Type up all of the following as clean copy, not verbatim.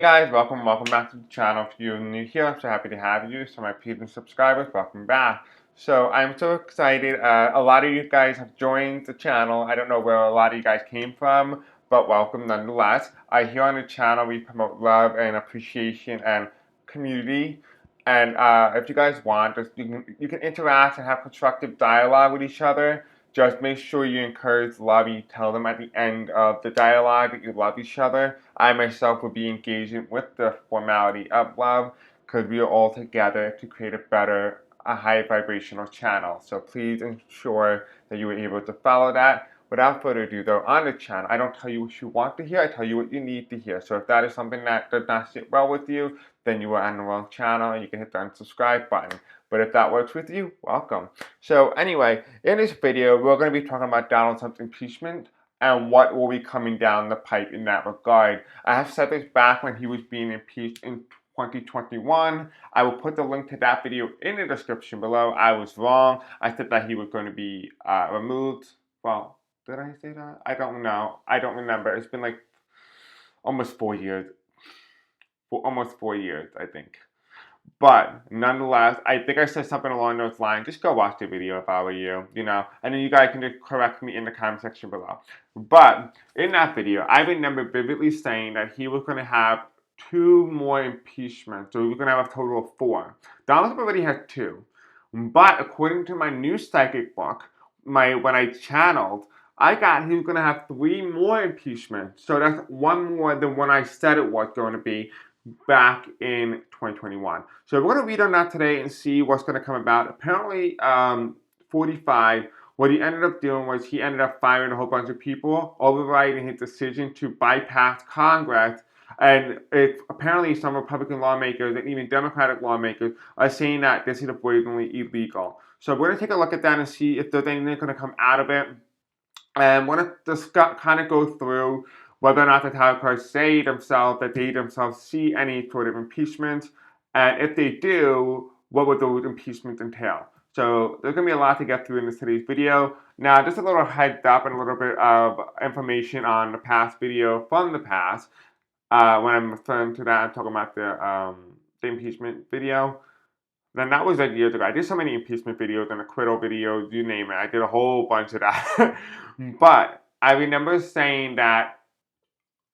Guys, welcome back to the channel. If you're new here, I'm so happy to have you. So my previous subscribers, welcome back. So I'm so excited. A lot of you guys have joined the channel. I don't know where a lot of you guys came from, but welcome nonetheless. Here on the channel, we promote love and appreciation and community. And if you guys want, you can interact and have constructive dialogue with each other. Just make sure you encourage love. You tell them at the end of the dialogue that you love each other. I myself will be engaging with the formality of love because we are all together to create a better, a high vibrational channel. So please ensure that you are able to follow that. Without further ado, though, on the channel, I don't tell you what you want to hear, I tell you what you need to hear. So if that is something that does not sit well with you, then you are on the wrong channel and you can hit the unsubscribe button. But if that works with you, welcome. So anyway, in this video, we're going to be talking about Donald Trump's impeachment and what will be coming down the pipe in that regard. I have said this back when he was being impeached in 2021. I will put the link to that video in the description below. I was wrong. I said that he was going to be removed. Well, did I say that? I don't know. I don't remember. It's been like almost 4 years. Almost 4 years, I think. But nonetheless, I think I said something along those lines. Just go watch the video if I were you, and then you guys can just correct me in the comment section below. But in that video, I remember vividly saying that he was going to have 2 more impeachments. So he was going to have a total of 4. Donald Trump already had 2. But according to my new psychic book, when I channeled, I got he was going to have 3 more impeachments. So that's 1 more than what I said it was going to be back in 2021. So we're going to read on that today and see what's going to come about. Apparently, 45, what he ended up doing was he ended up firing a whole bunch of people, overriding his decision to bypass Congress. And apparently some Republican lawmakers and even Democratic lawmakers are saying that this is blatantly illegal. So we're going to take a look at that and see if there's anything going to come out of it. And want to discuss, kind of go through whether or not the tarot cards say themselves that they themselves see any sort of impeachment, and if they do, what would those impeachments entail? So there's going to be a lot to get through in today's video. Now, just a little heads up and a little bit of information on the past video from the past. When I'm referring to that, I'm talking about the impeachment video. Then that was like years ago. I did so many impeachment videos and acquittal videos, you name it. I did a whole bunch of that. But I remember saying that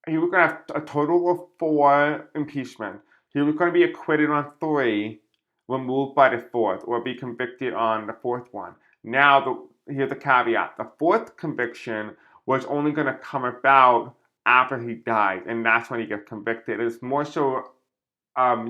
he was going to have a total of 4 impeachments. He was going to be acquitted on 3, removed by the 4th, or be convicted on the 4th one. Now, here's the caveat. The 4th conviction was only going to come about after he died, and that's when he gets convicted. It's more so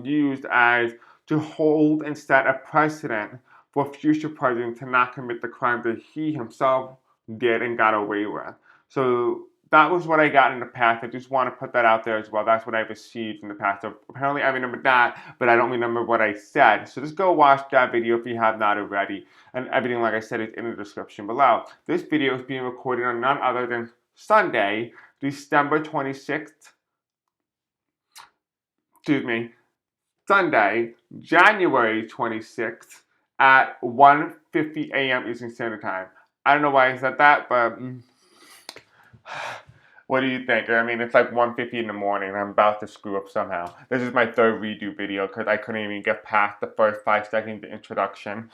used as to hold and set a precedent for future presidents to not commit the crimes that he himself did and got away with. So that was what I got in the past. I just want to put that out there as well. That's what I received in the past. So apparently I remember that, but I don't remember what I said. So just go watch that video if you have not already. And everything, like I said, is in the description below. This video is being recorded on none other than Sunday, December 26th. Sunday, January 26th at 1:50 a.m. Eastern Standard Time. I don't know why I said that, but what do you think? I mean, it's like 1:50 in the morning and I'm about to screw up somehow. This is my 3rd redo video because I couldn't even get past the first 5 seconds of introduction.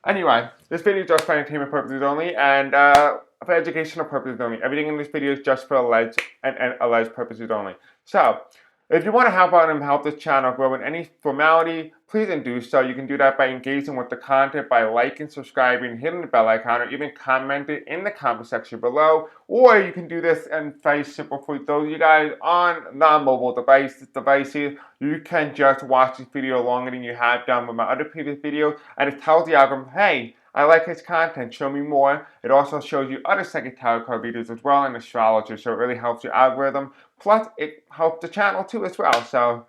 Anyway, this video is just for entertainment purposes only and for educational purposes only. Everything in this video is just for alleged purposes only. So, if you want to help out and help this channel grow in any formality, please do so. You can do that by engaging with the content, by liking, subscribing, hitting the bell icon, or even commenting in the comment section below. Or you can do this and very simple for those of you guys on non-mobile devices. You can just watch this video longer than you have done with my other previous videos, and it tells the algorithm, hey, I like his content, show me more. It also shows you other psychic tarot card videos as well and astrology, so it really helps your algorithm. Plus, it helps the channel too as well, so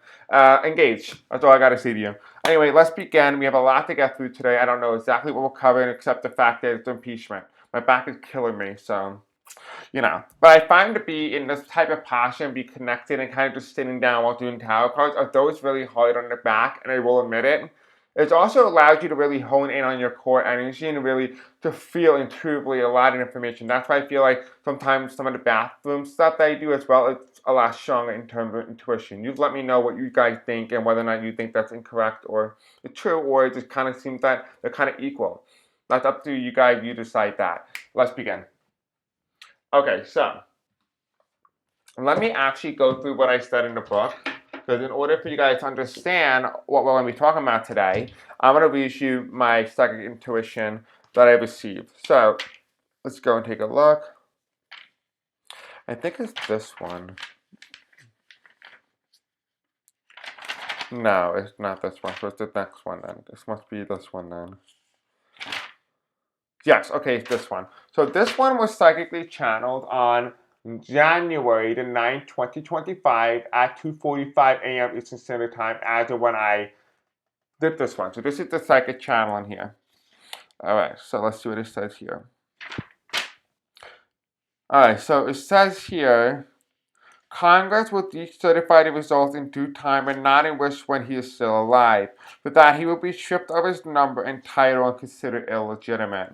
engage. That's all I gotta say to you. Anyway, let's begin. We have a lot to get through today. I don't know exactly what we're covering except the fact that it's impeachment. My back is killing me, so, But I find to be in this type of posture and be connected and kind of just sitting down while doing tarot cards are those really hard on the back, and I will admit it. It also allows you to really hone in on your core energy and really to feel intuitively a lot of information. That's why I feel like sometimes some of the bathroom stuff that I do as well, it's a lot stronger in terms of intuition. You've let me know what you guys think and whether or not you think that's incorrect or it's true, or it just kind of seems that they're kind of equal. That's up to you guys, you decide that. Let's begin. Okay, so let me actually go through what I said in the book. Because in order for you guys to understand what we're going to be talking about today, I'm going to read you my psychic intuition that I received. So let's go and take a look. I think it's this one. No, it's not this one. So it's the next one then. This must be this one then. Yes, okay, it's this one. So this one was psychically channeled on January the 9th, 2025 at 2:45 a.m. Eastern Standard Time as of when I did this one. So this is the psychic channel in here. Alright, so let's see what it says here. Alright, so it says here, Congress will decertify the results in due time and not in which when he is still alive. For that, he will be stripped of his number and title and considered illegitimate.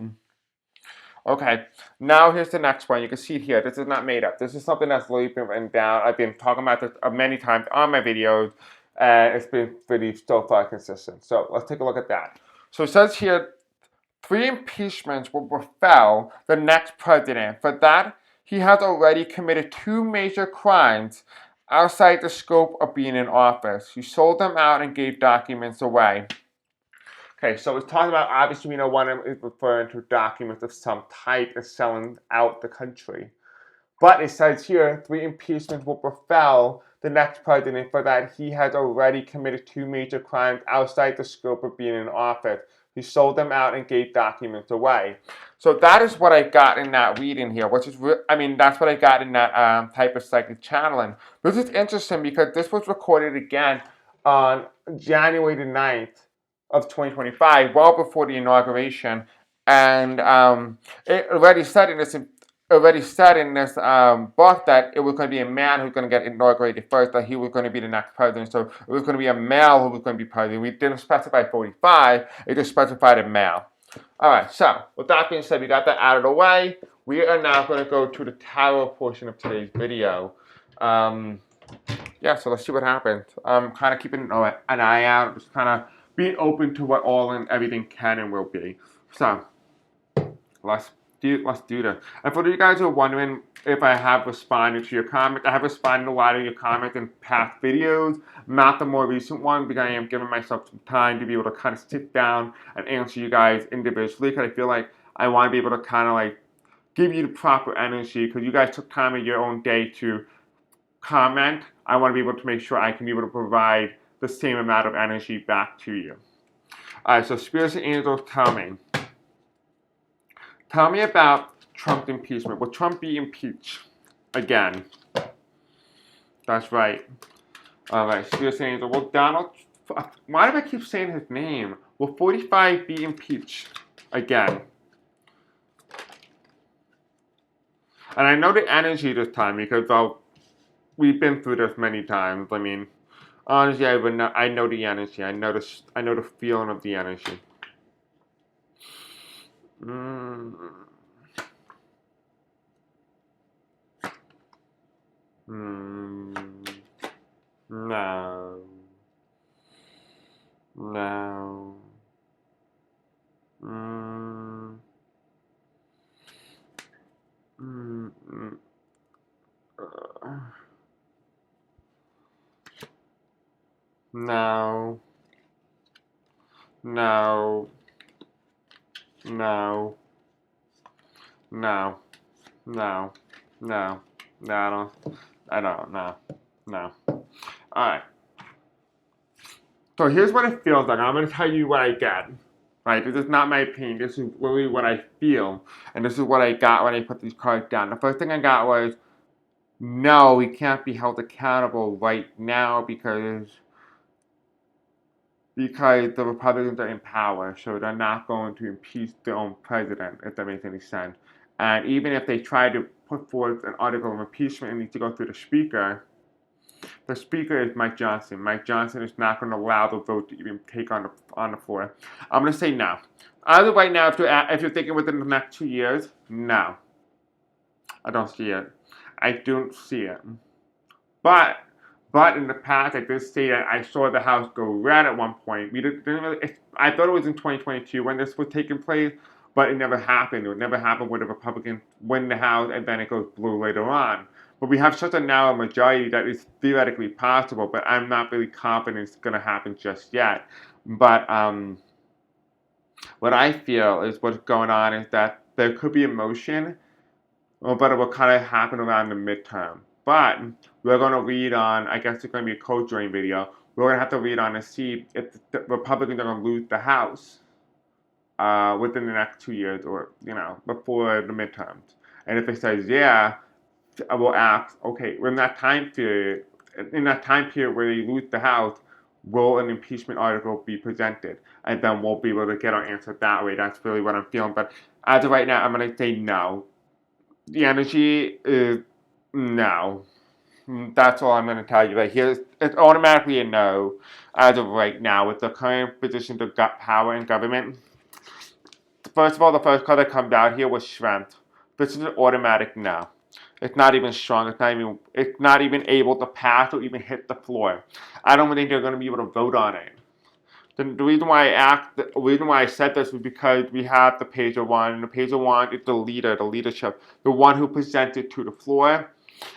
Okay, now here's the next one. You can see it here. This is not made up. This is something that's really been written down. I've been talking about this many times on my videos, and it's been pretty so far consistent. So let's take a look at that. So it says here, 3 impeachments will befell the next president. For that, he has already committed 2 major crimes outside the scope of being in office. He sold them out and gave documents away. Okay, so it's talking about, obviously we know one is referring to documents of some type and selling out the country. But it says here, 3 impeachments will befell the next president for that he has already committed 2 major crimes outside the scope of being in office. He sold them out and gave documents away. So that is what I got in that reading here, which is, that's what I got in that type of psychic channeling. This is interesting because this was recorded again on January the 9th of 2025, well before the inauguration. And it already said in this book that it was going to be a man who's going to get inaugurated first, that he was going to be the next president. So it was going to be a male who was going to be president. We didn't specify 45, it just specified a male. All right, so with that being said, we got that out of the way. We are now going to go to the tarot portion of today's video. Yeah, so let's see what happens. I'm kind of keeping an eye out, just kind of being open to what all and everything can and will be. So let's do this. And for you guys who are wondering if I have responded to your comments, I have responded to a lot of your comments in past videos, not the more recent one, because I am giving myself some time to be able to kind of sit down and answer you guys individually, because I feel like I want to be able to kind of like give you the proper energy, because you guys took time in your own day to comment. I want to be able to make sure I can be able to provide the same amount of energy back to you. Alright, so spirits and angels, tell me. Tell me about Trump's impeachment. Will Trump be impeached again? That's right. Alright, spirits and angels. Will Donald... Why do I keep saying his name? Will 45 be impeached again? And I know the energy this time because we've been through this many times. I mean, honestly, I know the energy. I know the feeling of the energy. No. No. No. No. No. No. No. No. No. I don't. No. Alright. So here's what it feels like. I'm going to tell you what I get. Right? This is not my opinion. This is really what I feel. And this is what I got when I put these cards down. The first thing I got was, no, he can't be held accountable right now because the Republicans are in power, so they're not going to impeach their own president, if that makes any sense. And even if they try to put forth an article of impeachment, it needs to go through the speaker. The speaker is Mike Johnson. Mike Johnson is not going to allow the vote to even take on the floor. I'm going to say no. As of right now, if you're thinking within the next 2 years, no. I don't see it. I don't see it. But in the past, I did say that I saw the House go red at one point. We didn't really. I thought it was in 2022 when this was taking place, but it never happened. It never happened where the Republicans win the House and then it goes blue later on. But we have such a narrow majority that is theoretically possible, but I'm not really confident it's going to happen just yet. But what I feel is what's going on is that there could be a motion, but it will kind of happen around the midterm. But we're going to read on, I guess it's going to be a code join video. We're going to have to read on to see if the Republicans are going to lose the House within the next 2 years or, before the midterms. And if it says, yeah, I will ask, okay, in that time period where they lose the House, will an impeachment article be presented? And then we'll be able to get our answer that way. That's really what I'm feeling. But as of right now, I'm going to say no. The energy is no. That's all I'm going to tell you right here. It's automatically a no as of right now with the current position of power in government. First of all, the first card that comes out here was strength. This is an automatic no. It's not even strong. It's not even able to pass or even hit the floor. I don't think they're going to be able to vote on it. The reason why I said this was because we have the page of one, and the page of one is the leader, the leadership, the one who presents it to the floor.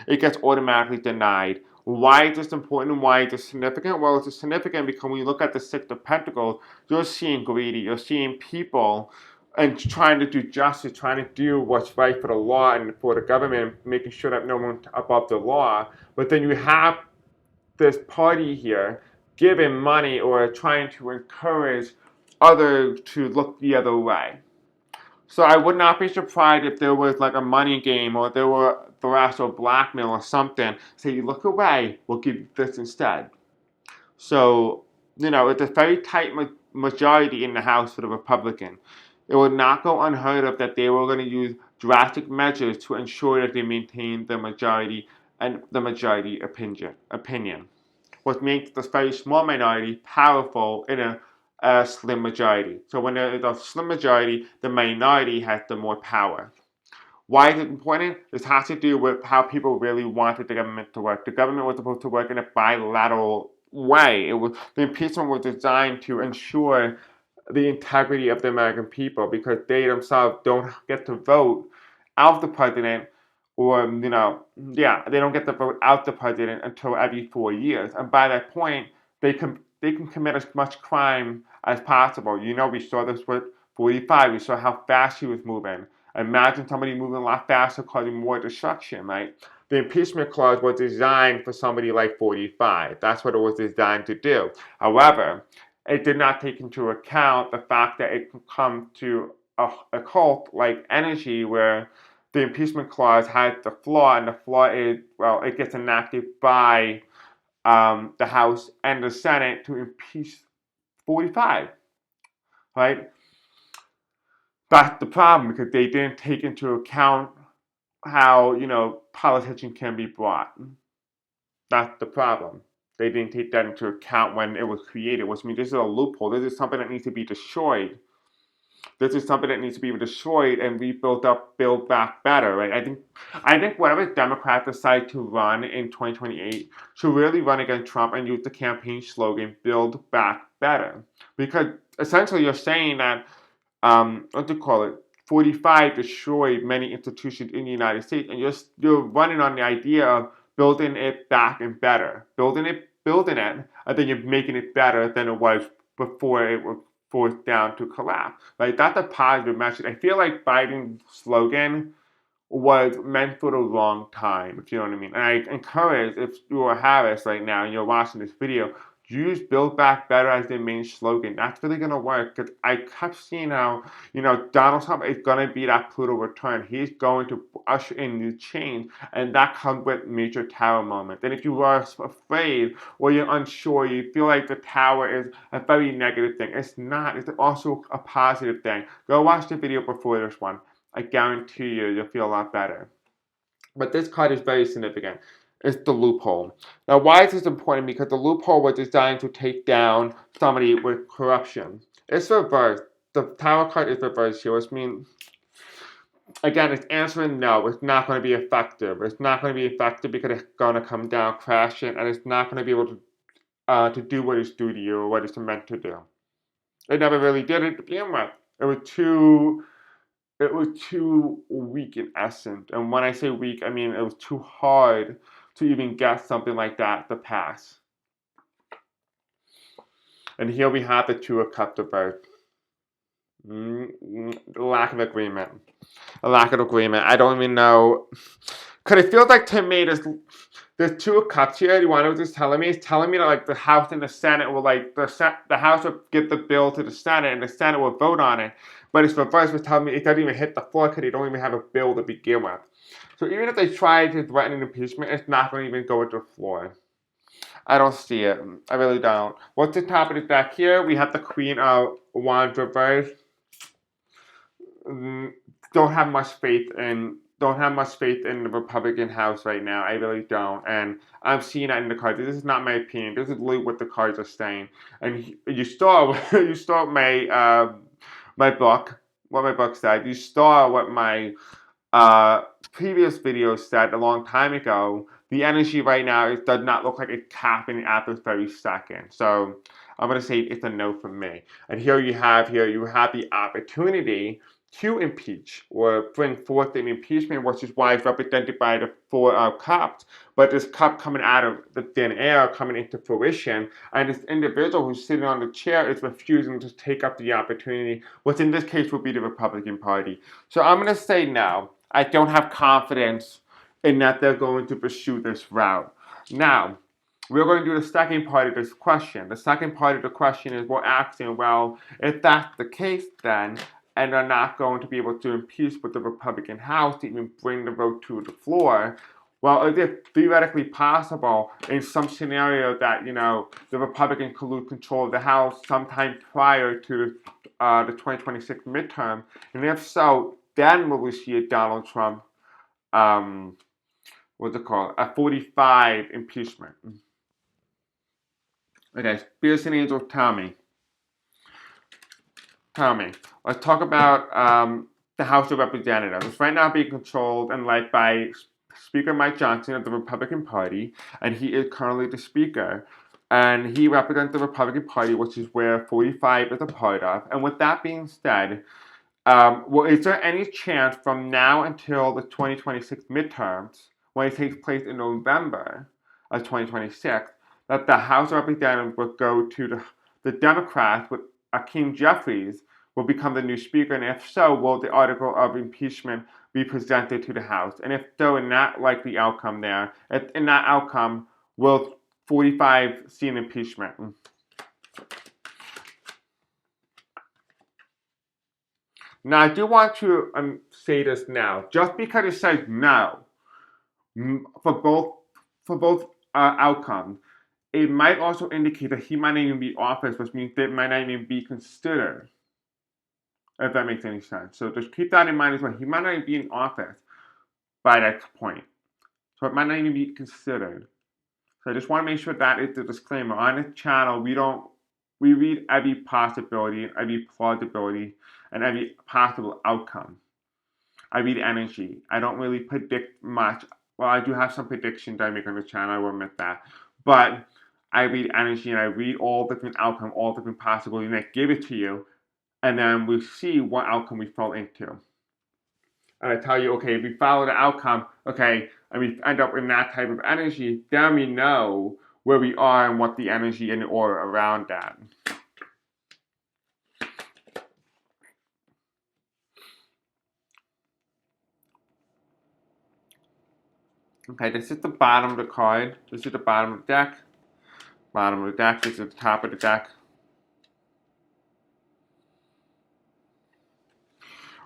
It gets automatically denied. Why is this important and why is this significant? Well, it's significant because when you look at the Six of Pentacles, you're seeing greedy, you're seeing people and trying to do justice, trying to do what's right for the law and for the government, making sure that no one's above the law. But then you have this party here giving money or trying to encourage others to look the other way. So I would not be surprised if there was like a money game or there were threats or blackmail or something. Say, you look away, we'll give you this instead. So, it's a very tight majority in the House for the Republican. It would not go unheard of that they were going to use drastic measures to ensure that they maintain the majority and the majority opinion, which makes this very small minority powerful in a slim majority. So when there is a slim majority, the minority has the more power. Why is it important? This has to do with how people really wanted the government to work. The government was supposed to work in a bilateral way. The impeachment was designed to ensure the integrity of the American people because they themselves don't get to vote out the president or, they don't get to vote out the president until every 4 years. And by that point, they can commit as much crime as possible. We saw this with 45. We saw how fast he was moving. Imagine somebody moving a lot faster causing more destruction, right? The impeachment clause was designed for somebody like 45. That's what it was designed to do. However, it did not take into account the fact that it can come to a cult like energy where the impeachment clause has the flaw, and the flaw is, it gets enacted by the House and the Senate to impeach 45, right? That's the problem because they didn't take into account how, politicians can be brought. That's the problem. They didn't take that into account when it was created, which means this is a loophole. This is something that needs to be destroyed. This is something that needs to be destroyed and rebuilt up, build back better, right? I think whatever Democrats decide to run in 2028 should really run against Trump and use the campaign slogan, build back better. Because essentially you're saying that, 45 destroyed many institutions in the United States, and you're running on the idea of building it back and better. Building it, and then you're making it better than it was before it was forced down to collapse. Like, that's a positive message. I feel like Biden's slogan was meant for the wrong time, if you know what I mean. And I encourage, if you're Harris right now and you're watching this video, use Build Back Better as their main slogan. That's really going to work because I kept seeing how, Donald Trump is going to be that Pluto return. He's going to usher in new change, and that comes with major tower moments. And if you are afraid or you're unsure, you feel like the tower is a very negative thing. It's not. It's also a positive thing. Go watch the video before this one. I guarantee you'll feel a lot better. But this card is very significant. is the loophole. Now, why is this important? Because the loophole was designed to take down somebody with corruption. It's reversed. The Tower card is reversed here, which means, again, it's answering no. It's not going to be effective. It's not going to be effective because it's going to come down crashing, and it's not going to be able to do what it's due to you or what it's meant to do. It never really did it to begin with. It was too weak in essence. And when I say weak, I mean it was too hard to even get something like that to pass. And here we have the Two of Cups reversed. Lack of agreement. A lack of agreement. I don't even know. Because it feels like to me there's Two of Cups here. You want to just telling me? It's telling me that like the House and the Senate will like the House will get the bill to the Senate and the Senate will vote on it. But it's reversed, which telling me it doesn't even hit the floor because they don't even have a bill to begin with. So even if they try to threaten an impeachment, it's not going to even go to the floor. I don't see it. I really don't. What's the top of the deck here? We have the Queen of Wands reversed. Don't have much faith in the Republican House right now. I really don't, and I'm seeing that in the cards. This is not my opinion. This is literally what the cards are saying. And you saw my book. What my book said. You saw what my previous video said a long time ago. The energy right now does not look like it's happening at this very second. So I'm gonna say it's a no from me. And here you have the opportunity to impeach or bring forth an impeachment, which is why it's represented by the Four of Cups. But this cup coming out of the thin air, coming into fruition, and this individual who's sitting on the chair is refusing to take up the opportunity, which in this case would be the Republican Party. So I'm going to say no. I don't have confidence in that they're going to pursue this route. Now, we're going to do the second part of this question. The second part of the question is we're asking, well, if that's the case then, and they're not going to be able to impeach with the Republican House to even bring the vote to the floor, well, is it theoretically possible in some scenario that, the Republican could lose control of the House sometime prior to the 2026 midterm? And if so, then will we see a Donald Trump, what's it called, a 45 impeachment? Okay, Spirits and Angels, tell me. Let's talk about the House of Representatives. It's right now being controlled and led by Speaker Mike Johnson of the Republican Party, and he is currently the Speaker. And he represents the Republican Party, which is where 45 is a part of. And with that being said, well, is there any chance from now until the 2026 midterms, when it takes place in November of 2026, that the House of Representatives will go to the Democrats with Hakeem Jeffries will become the new speaker? And if so, will the article of impeachment be presented to the House? And if so, in that likely outcome there, in that outcome, will 45 see an impeachment? Now, I do want to say this now. Just because it says no for both outcomes, it might also indicate that he might not even be in office, which means that it might not even be considered, if that makes any sense. So just keep that in mind as well. He might not even be in office by that point. So it might not even be considered. So I just want to make sure that is the disclaimer. On this channel, we read every possibility, every plausibility, and every possible outcome. I read energy. I don't really predict much. Well, I do have some predictions I make on the channel, I will admit that. But I read energy and I read all different outcomes, all different possibilities, and I give it to you. And then we see what outcome we fall into. And I tell you, okay, if we follow the outcome, okay, and we end up in that type of energy, then we know where we are and what the energy and the aura around that. Okay, this is the bottom of the card. This is the bottom of the deck. Bottom of the deck. This is the top of the deck.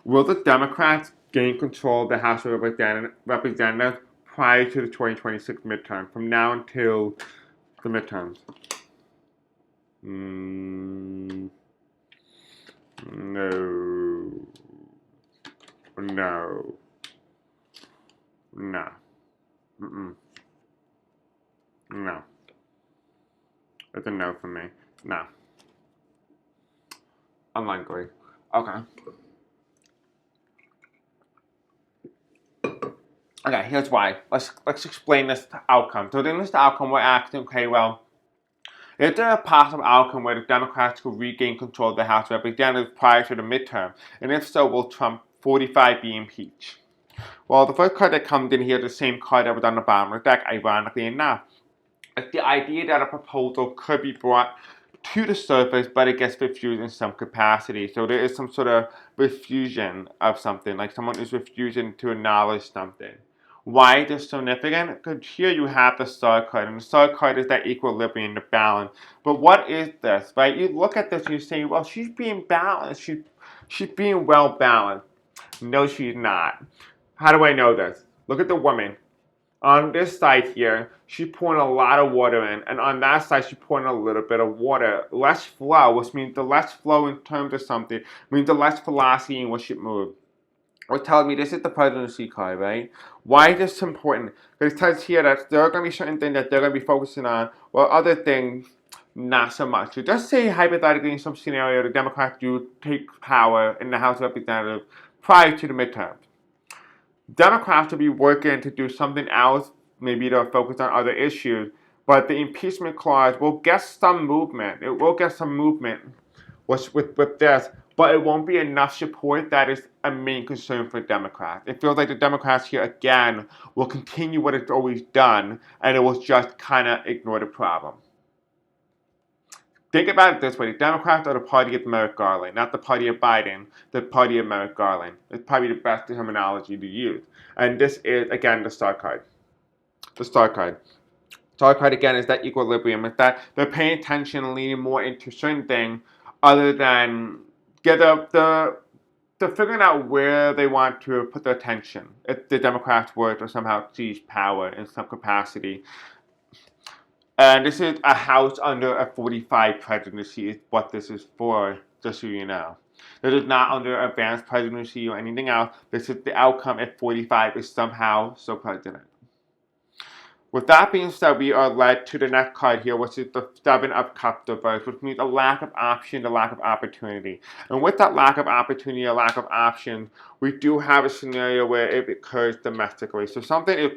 Will the Democrats gain control of the House of Representatives prior to the 2026 midterm, from now until the midterms? No. No. No. Mm-mm. No. It's a no for me. No. Unlikely. Okay. Okay, here's why. Let's explain this outcome. So in this outcome, we're asking, okay, well, is there a possible outcome where the Democrats could regain control of the House of Representatives prior to the midterm? And if so, will Trump 45 be impeached? Well, the first card that comes in here is the same card that was on the bottom of the deck, ironically enough. It's the idea that a proposal could be brought to the surface, but it gets refused in some capacity. So there is some sort of refusion of something, like someone is refusing to acknowledge something. Why is this significant? Because here you have the star card, and the star card is that equilibrium, the balance. But what is this, right? You look at this and you say, well, she's being balanced. She's being well balanced. No, she's not. How do I know this? Look at the woman. On this side here, she's pouring a lot of water in, and on that side, she's pouring a little bit of water. Less flow, which means the less flow in terms of something, means the less velocity in which it moves. Which tells me this is the presidency card, right? Why is this important? Because it tells here that there are going to be certain things that they're going to be focusing on, while other things, not so much. So just say, hypothetically, in some scenario, the Democrats do take power in the House of Representatives prior to the midterms. Democrats will be working to do something else, maybe to focus on other issues, but the impeachment clause will get some movement. It will get some movement with this, but it won't be enough support that is a main concern for Democrats. It feels like the Democrats here, again, will continue what it's always done, and it will just kind of ignore the problem. Think about it this way. The Democrats are the party of Merrick Garland, not the party of Biden, the party of Merrick Garland. It's probably the best terminology to use. And this is, again, the star card. The star card. Star card, again, is that equilibrium. It's that they're paying attention and leaning more into certain things other than they're figuring out where they want to put their attention. If the Democrats were to somehow seize power in some capacity. And this is a house under a 45 presidency is what this is for, just so you know. This is not under advanced presidency or anything else. This is the outcome if 45 is somehow so president. With that being said, we are led to the next card here, which is the Seven of Cups reverse, which means a lack of option, a lack of opportunity. And with that lack of opportunity, a lack of option, we do have a scenario where it occurs domestically. So something is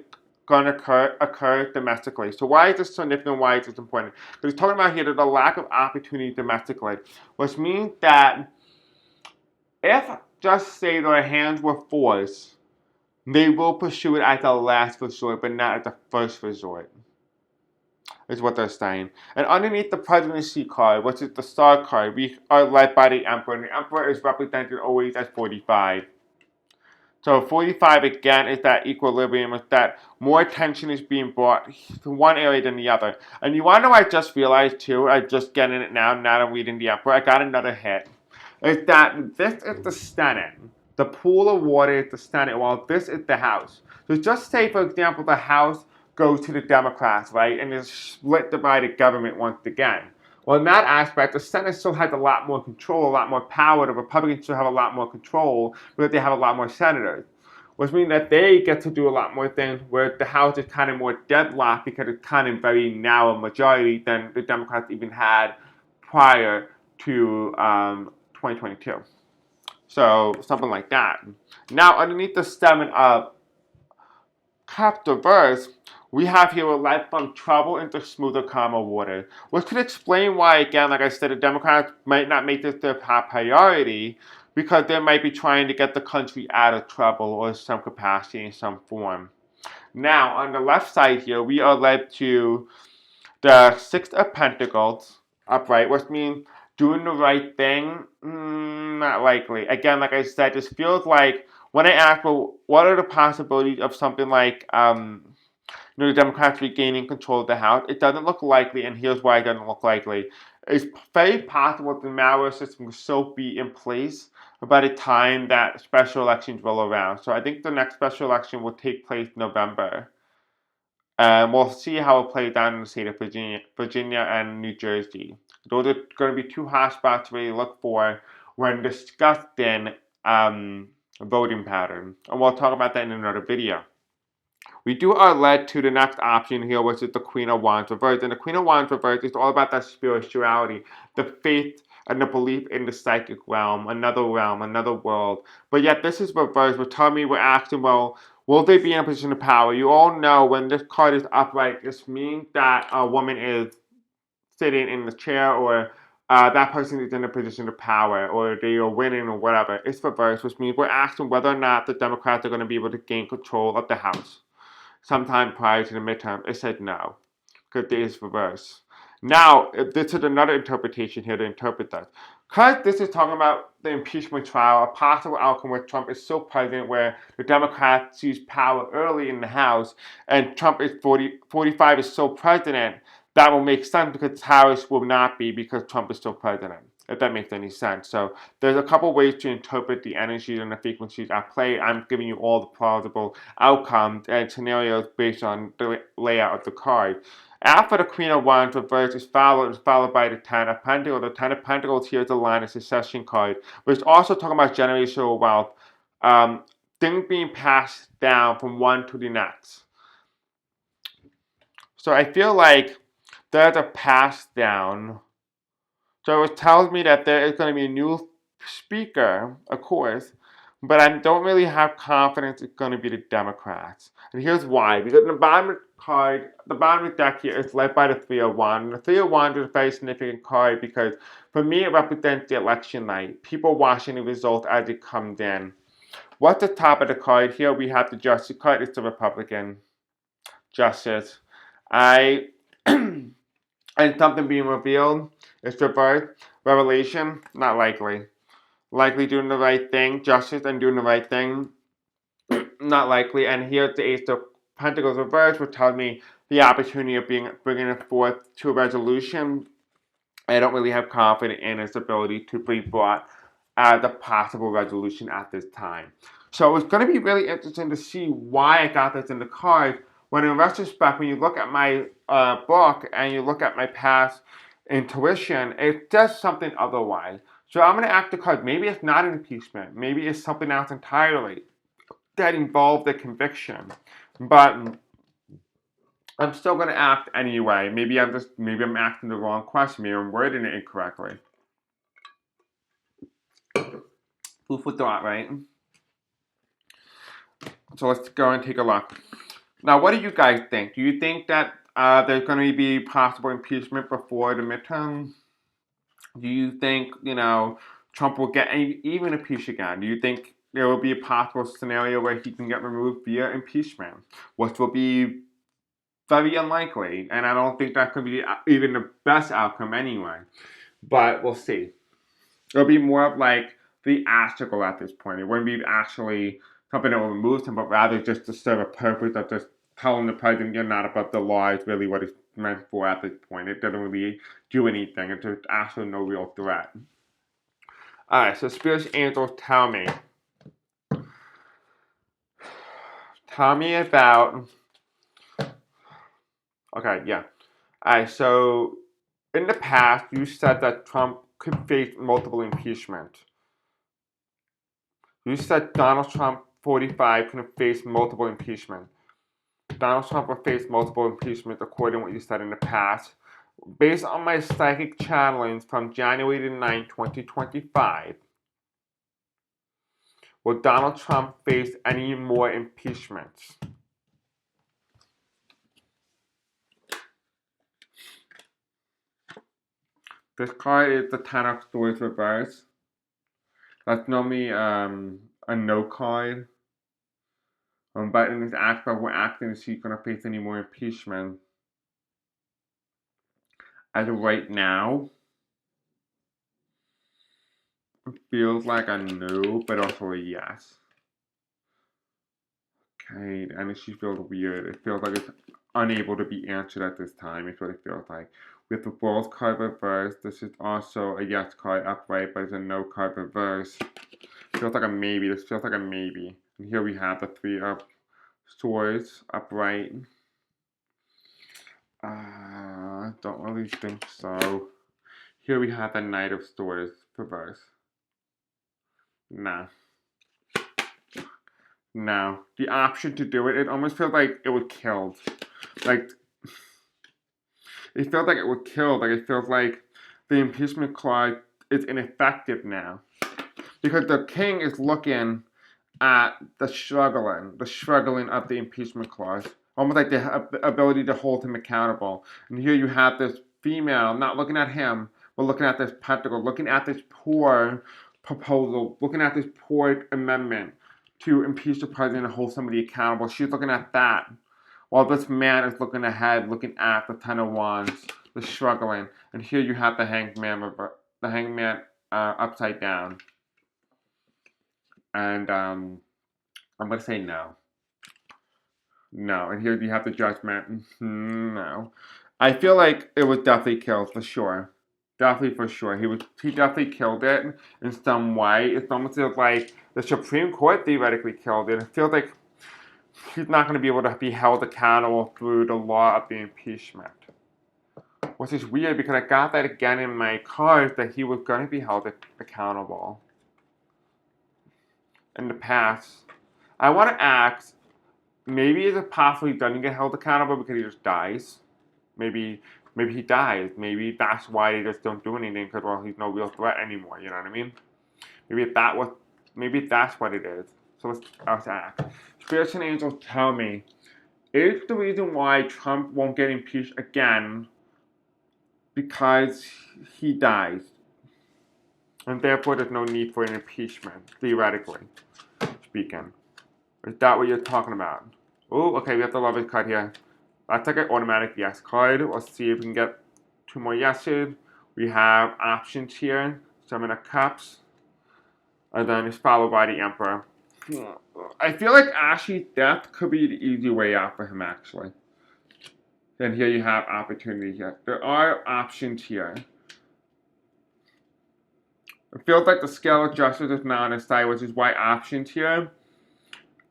going to occur domestically. So why is this significant? Why is this important? Because he's talking about here that the lack of opportunity domestically, which means that if, just say, their hands were forced, they will pursue it at the last resort, but not at the first resort, is what they're saying. And underneath the presidency card, which is the star card, we are led by the emperor, and the emperor is represented always as 45. So 45 again is that equilibrium, is that more attention is being brought to one area than the other. And you want to know what I just realized too? I'm just getting it now that I'm reading the emperor. I got another hit. Is that this is the Senate. The pool of water is the Senate, while this is the House. So just say, for example, the House goes to the Democrats, right, and is split divided government once again. Well, in that aspect, the Senate still has a lot more control, a lot more power. The Republicans still have a lot more control because they have a lot more senators, which means that they get to do a lot more things where the House is kind of more deadlocked because it's kind of very narrow majority than the Democrats even had prior to 2022. So something like that. Now, underneath the Seven of Cups reverse, we have here a life from trouble into smoother, calmer water, which could explain why, again, like I said, the Democrats might not make this their top priority because they might be trying to get the country out of trouble or some capacity in some form. Now, on the left side here, we are led to the Six of Pentacles upright, which means doing the right thing, not likely. Again, like I said, this feels like when I ask, well, what are the possibilities of something like the Democrats regaining control of the House, it doesn't look likely, and here's why it doesn't look likely. It's very possible the Malware system will still be in place by the time that special elections roll around. So I think the next special election will take place in November. And we'll see how it plays out in the state of Virginia and New Jersey. Those are going to be two hotspots to really look for when discussing voting patterns. And we'll talk about that in another video. we are led to the next option here, which is the Queen of Wands reversed. And the Queen of Wands reversed is all about that spirituality, the faith and the belief in the psychic realm, another world. But yet this is reversed. We're telling me, we're asking, well, will they be in a position of power? You all know when this card is upright, this means that a woman is sitting in the chair, or that person is in a position of power, or they are winning, or whatever. It's reversed, which means we're asking whether or not the Democrats are going to be able to gain control of the House sometime prior to the midterm. It said no, because it is reversed. Now, this is another interpretation here to interpret that. Because this is talking about the impeachment trial, a possible outcome where Trump is still president, where the Democrats seize power early in the House, and Trump is 45 is still president, that will make sense because Harris will not be, because Trump is still president, if that makes any sense. So there's a couple ways to interpret the energies and the frequencies at play. I'm giving you all the plausible outcomes and scenarios based on the layout of the card. After the Queen of Wands reversed is followed by the Ten of Pentacles. The Ten of Pentacles here is the line of succession card, but it's also talking about generational wealth, things being passed down from one to the next. So I feel like there's a pass down. So it tells me that there is going to be a new speaker, of course, but I don't really have confidence it's going to be the Democrats. And here's why. Because the bottom of the card, the bottom of the deck here is led by the Three of Wands. And the Three of Wands is a very significant card because for me it represents the election night. People watching the results as it comes in. What's the top of the card? Here we have the Justice card. It's the Republican Justice. And something being revealed is reversed. Revelation, not likely. Likely doing the right thing. Justice and doing the right thing, not likely. And here's the Ace of Pentacles reversed, which tells me the opportunity of bringing it forth to a resolution. I don't really have confidence in its ability to be brought as a possible resolution at this time. So it's going to be really interesting to see why I got this in the cards. When in retrospect, when you look at my book and you look at my past intuition, it does something otherwise. So I'm going to act the card. Maybe it's not an impeachment. Maybe it's something else entirely that involved a conviction. But I'm still going to act anyway. Maybe I'm asking the wrong question. Maybe I'm wording it incorrectly. Food for thought, right? So let's go and take a look. Now, what do you guys think? Do you think that there's going to be possible impeachment before the midterm? Do you think, Trump will get even impeached again? Do you think there will be a possible scenario where he can get removed via impeachment, which will be very unlikely, and I don't think that could be even the best outcome anyway. But we'll see. It'll be more of like the obstacle at this point. It wouldn't be actually something that will remove him, but rather just to serve a purpose of just telling the president you're not above the law is really what it's meant for at this point. It doesn't really do anything. It's just actually no real threat. Alright, so Spirit Angels tell me. Tell me about... Okay, yeah. Alright, so in the past, you said that Trump could face multiple impeachment. You said Donald Trump, 45, can face multiple impeachment. Donald Trump will face multiple impeachments according to what you said in the past. Based on my psychic channelings from January 9, 2025, will Donald Trump face any more impeachments? This card is the Ten of Swords reversed. That's normally a no card. But in this aspect, we're asking if she's going to face any more impeachment. As of right now, it feels like a no, but also a yes. Okay, and she feels weird. It feels like it's unable to be answered at this time. It's what it feels like. With the World card reversed, this is also a yes card upright, but it's a no card reversed. Feels like a maybe. This feels like a maybe. And here we have the Three of Swords upright. Don't really think so. Here we have the Knight of Swords reversed. Nah. No. The option to do it, it almost feels like it was killed. Like, it feels like it was killed. Like, it feels like the impeachment clause is ineffective now. Because the king is looking at the struggling of the impeachment clause. Almost like the ability to hold him accountable. And here you have this female not looking at him, but looking at this pentacle, looking at this poor proposal, looking at this poor amendment to impeach the president and hold somebody accountable. She's looking at that. While this man is looking ahead, looking at the Ten of Wands, the struggling. And here you have the hangman upside down. And I'm going to say no. No. And here you have the judgment. No. I feel like it was definitely killed for sure. Definitely for sure. He definitely killed it in some way. It's almost like the Supreme Court theoretically killed it. It feels like he's not going to be able to be held accountable through the law of the impeachment. Which is weird because I got that again in my cards that he was going to be held accountable in the past. I want to ask, maybe is it possible he doesn't get held accountable because he just dies? Maybe he dies. Maybe that's why they just don't do anything because, well, he's no real threat anymore. You know what I mean? Maybe that's what it is. So let's ask. Spirits and angels tell me, is the reason why Trump won't get impeached again because he dies? And therefore there's no need for an impeachment, theoretically speaking. Is that what you're talking about? Oh, okay, we have the Lovers card here. That's like an automatic yes card. Let's see if we can get 2 more yeses. We have options here. Seven of Cups. And then it's followed by the Emperor. I feel like Ashley's death could be the easy way out for him, actually. Then here you have opportunity here. There are options here. It feels like the scale of justice is now on his side, which is why options here,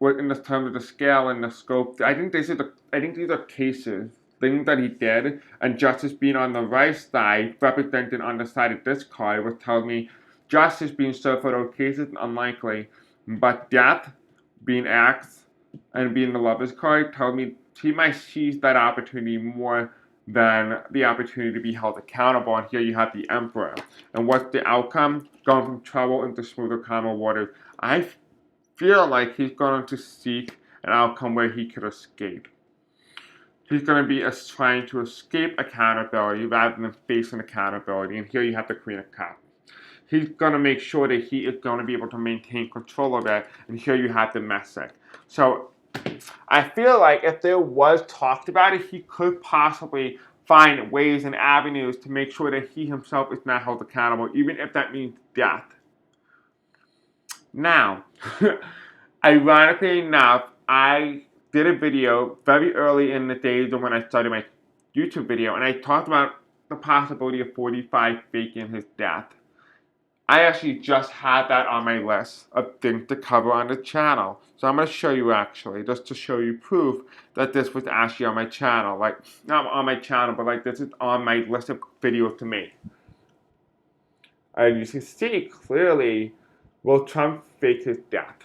in the terms of the scale and the scope, I think these are cases, things that he did, and justice being on the right side, represented on the side of this card, which tells me justice being served for those cases is unlikely, but death being asked and being the Lovers card tells me he might seize that opportunity more than the opportunity to be held accountable. And here you have the Emperor. And what's the outcome? Going from trouble into smoother, calmer waters. I feel like he's going to seek an outcome where he could escape. He's going to be trying to escape accountability rather than facing accountability. And here you have the Queen of Cups. He's going to make sure that he is going to be able to maintain control of it. And here you have the Messick. So I feel like if there was talked about it, he could possibly find ways and avenues to make sure that he himself is not held accountable, even if that means death. Now, ironically enough, I did a video very early in the days of when I started my YouTube video, and I talked about the possibility of 45 faking his death. I actually just had that on my list of things to cover on the channel. So I'm going to show you actually, just to show you proof that this was actually on my channel. Like, not on my channel, but like this is on my list of videos to make. And you can see clearly, will Trump fake his death?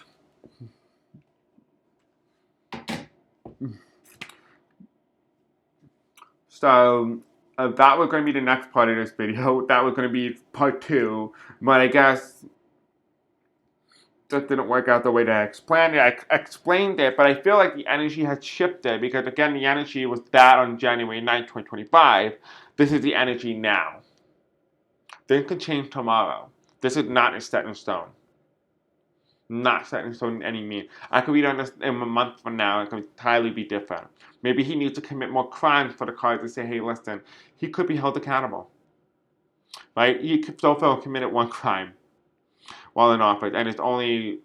So that was going to be the next part of this video. That was going to be part 2. But I guess that didn't work out the way that I explained it. I explained it, but I feel like the energy has shifted because, again, the energy was that on January 9th, 2025. This is the energy now. Things can change tomorrow. This is not set in stone. Not set in stone in any means. I could read on this in a month from now. It could entirely be different. Maybe he needs to commit more crimes for the cards to say, hey, listen, he could be held accountable. Right? He could so far committed one crime while in office, and it's only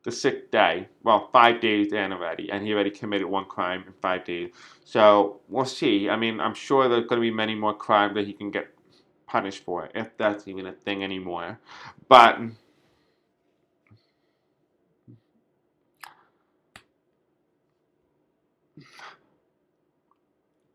the 6th day. Well, 5 days in already, and he already committed one crime in 5 days. So we'll see. I mean, I'm sure there's going to be many more crimes that he can get punished for, if that's even a thing anymore. But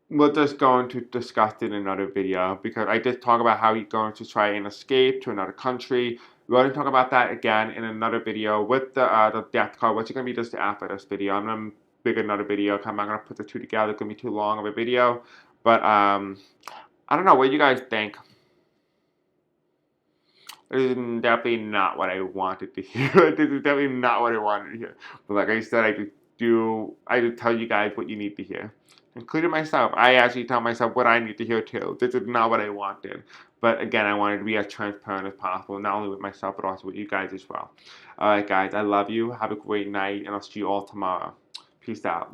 we're just going to discuss it in another video because I did talk about how he's going to try and escape to another country. We're going to talk about that again in another video with the death card, which is going to be just after this video. I'm going to make another video. I'm not going to put the two together. It's going to be too long of a video. But I don't know. What do you guys think? This is definitely not what I wanted to hear. This is definitely not what I wanted to hear. But like I said, I just tell you guys what you need to hear. Including myself. I actually tell myself what I need to hear too. This is not what I wanted. But again, I wanted to be as transparent as possible, not only with myself, but also with you guys as well. Alright guys, I love you. Have a great night, and I'll see you all tomorrow. Peace out.